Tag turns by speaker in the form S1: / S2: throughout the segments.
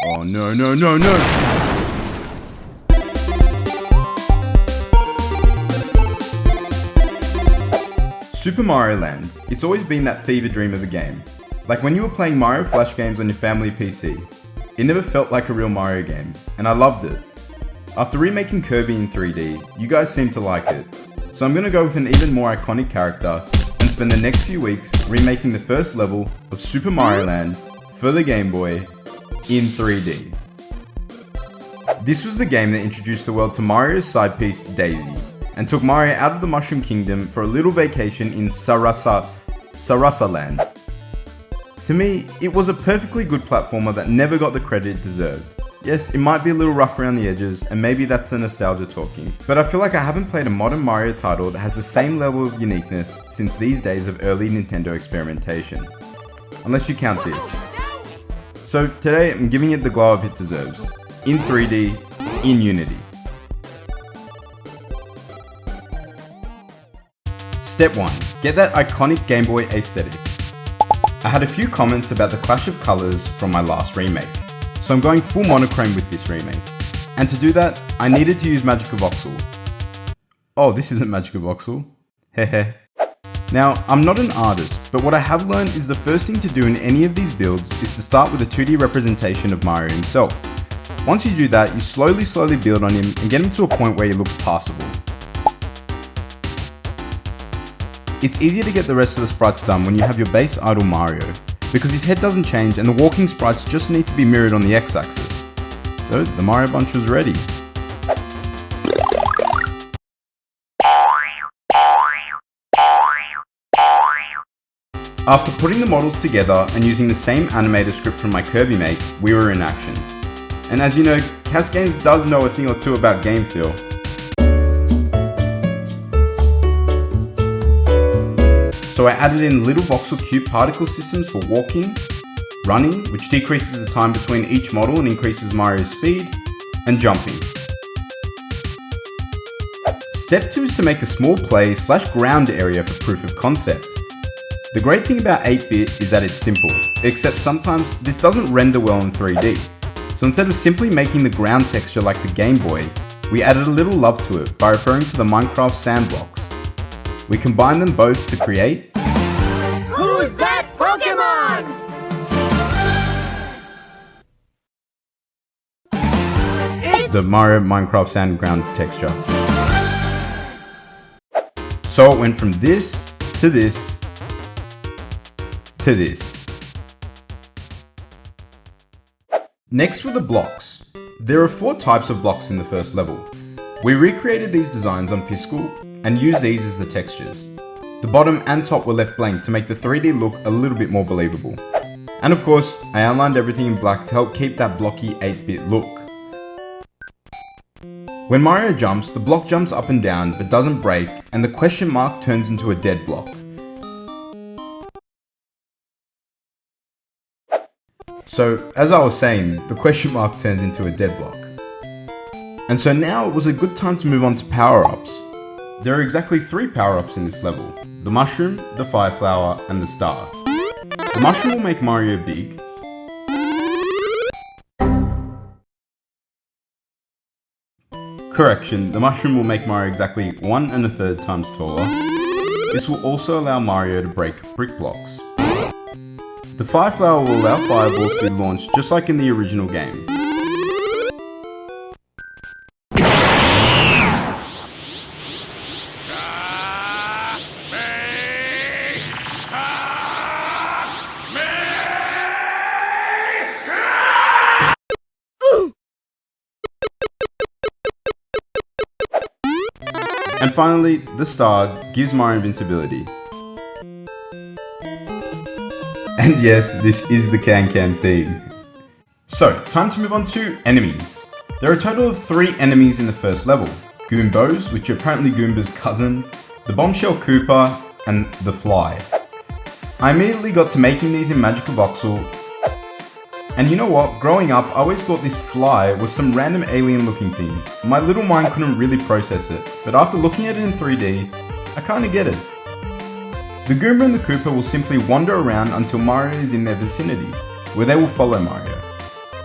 S1: Oh no, no, no, no! Super Mario Land. It's always been that fever dream of a game. Like when you were playing Mario Flash games on your family PC. It never felt like a real Mario game, and I loved it. After remaking Kirby in 3D, you guys seem to like it. So I'm gonna go with an even more iconic character and spend the next few weeks remaking the first level of Super Mario Land for the Game Boy in 3D. This was the game that introduced the world to Mario's side piece Daisy, and took Mario out of the Mushroom Kingdom for a little vacation in Sarasa Land. To me, it was a perfectly good platformer that never got the credit it deserved. Yes, it might be a little rough around the edges, and maybe that's the nostalgia talking, but I feel like I haven't played a modern Mario title that has the same level of uniqueness since these days of early Nintendo experimentation. Unless you count this. So today I'm giving it the glow up it deserves. In 3D, in Unity. Step 1. Get that iconic Game Boy aesthetic. I had a few comments about the clash of colours from my last remake, so I'm going full monochrome with this remake. And to do that, I needed to use Magic of Voxel. Oh, this isn't Magic of Voxel. Hehe. Now, I'm not an artist, but what I have learned is the first thing to do in any of these builds is to start with a 2D representation of Mario himself. Once you do that, you slowly build on him and get him to a point where he looks passable. It's easier to get the rest of the sprites done when you have your base idol Mario, because his head doesn't change and the walking sprites just need to be mirrored on the x-axis. So the Mario bunch was ready. After putting the models together and using the same animator script from my Kirby make, we were in action. And as you know, Cas Games does know a thing or two about game feel. So I added in little voxel cube particle systems for walking, running, which decreases the time between each model and increases Mario's speed, and jumping. Step 2 is to make a small play/ground area for proof of concept. The great thing about 8-bit is that it's simple, except sometimes this doesn't render well in 3D. So instead of simply making the ground texture like the Game Boy, we added a little love to it by referring to the Minecraft sand blocks. We combined them both to create...
S2: Who's that Pokemon?
S1: the Mario Minecraft sand ground texture. So it went from this, to this, to this. Next were the blocks. There are 4 types of blocks in the first level. We recreated these designs on Piskel and used these as the textures. The bottom and top were left blank to make the 3D look a little bit more believable. And of course, I outlined everything in black to help keep that blocky 8-bit look. When Mario jumps, the block jumps up and down but doesn't break, and the question mark turns into a dead block. So, as I was saying, the question mark turns into a dead block. And so now it was a good time to move on to power-ups. There are exactly 3 power-ups in this level: the mushroom, the fire flower, and the star. The mushroom will make Mario big. Correction, the mushroom will make Mario exactly 1 1/3 times taller. This will also allow Mario to break brick blocks. The fire flower will allow fireballs to be launched just like in the original game. And finally, the star gives Mario invincibility. And yes, this is the Can theme. So, time to move on to enemies. There are a total of 3 enemies in the first level. Goombos, which are apparently Goomba's cousin, the Bombshell Koopa, and the Fly. I immediately got to making these in Magic of Voxel. And you know what, growing up I always thought this fly was some random alien looking thing. My little mind couldn't really process it, but after looking at it in 3D, I kinda get it. The Goomba and the Koopa will simply wander around until Mario is in their vicinity, where they will follow Mario.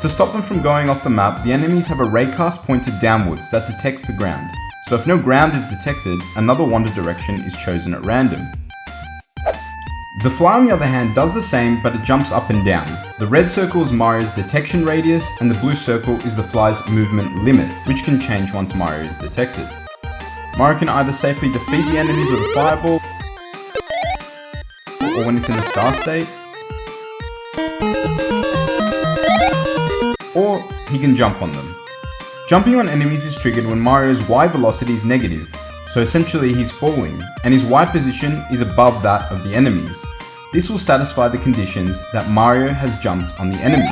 S1: To stop them from going off the map, the enemies have a raycast pointed downwards that detects the ground, so if no ground is detected, another wander direction is chosen at random. The fly on the other hand does the same, but it jumps up and down. The red circle is Mario's detection radius, and the blue circle is the fly's movement limit, which can change once Mario is detected. Mario can either safely defeat the enemies with a fireball, or when it's in a star state, or he can jump on them. Jumping on enemies is triggered when Mario's Y velocity is negative, so essentially he's falling, and his Y position is above that of the enemies. This will satisfy the conditions that Mario has jumped on the enemy.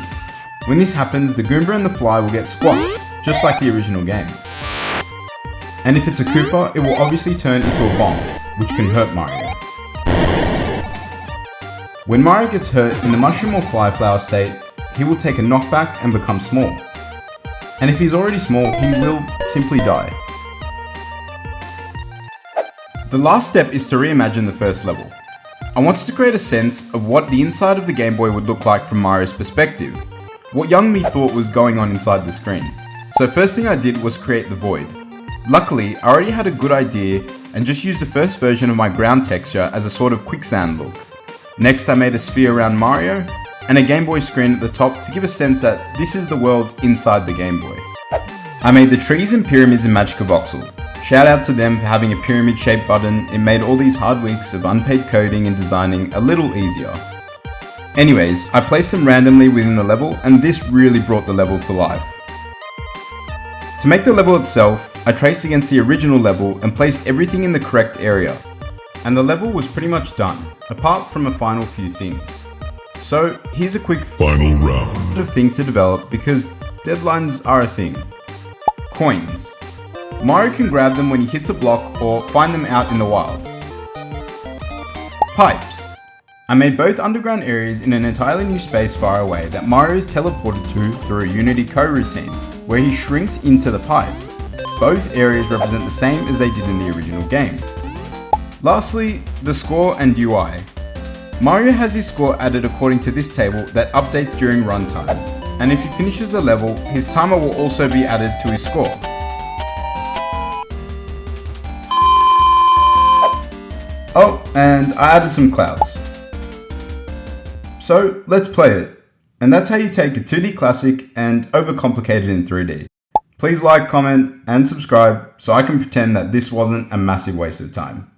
S1: When this happens, the Goomba and the Fly will get squashed, just like the original game. And if it's a Koopa, it will obviously turn into a bomb, which can hurt Mario. When Mario gets hurt in the Mushroom or Fly Flower state, he will take a knockback and become small. And if he's already small, he will simply die. The last step is to reimagine the first level. I wanted to create a sense of what the inside of the Game Boy would look like from Mario's perspective, what young me thought was going on inside the screen. So first thing I did was create the void. Luckily, I already had a good idea and just used the first version of my ground texture as a sort of quicksand look. Next, I made a sphere around Mario and a Game Boy screen at the top to give a sense that this is the world inside the Game Boy. I made the trees and pyramids in Magica Voxel. Shout out to them for having a pyramid shaped button. It made all these hard weeks of unpaid coding and designing a little easier. Anyways, I placed them randomly within the level and this really brought the level to life. To make the level itself, I traced against the original level and placed everything in the correct area. And the level was pretty much done, apart from a final few things. So here's a quick final round of things to develop because deadlines are a thing. Coins. Mario can grab them when he hits a block or find them out in the wild. Pipes. I made both underground areas in an entirely new space far away that Mario is teleported to through a Unity coroutine, where he shrinks into the pipe. Both areas represent the same as they did in the original game. Lastly, the score and UI. Mario has his score added according to this table that updates during runtime, and if he finishes a level, his timer will also be added to his score. Oh, and I added some clouds. So let's play it. And that's how you take a 2D classic and overcomplicate it in 3D. Please like, comment, and subscribe so I can pretend that this wasn't a massive waste of time.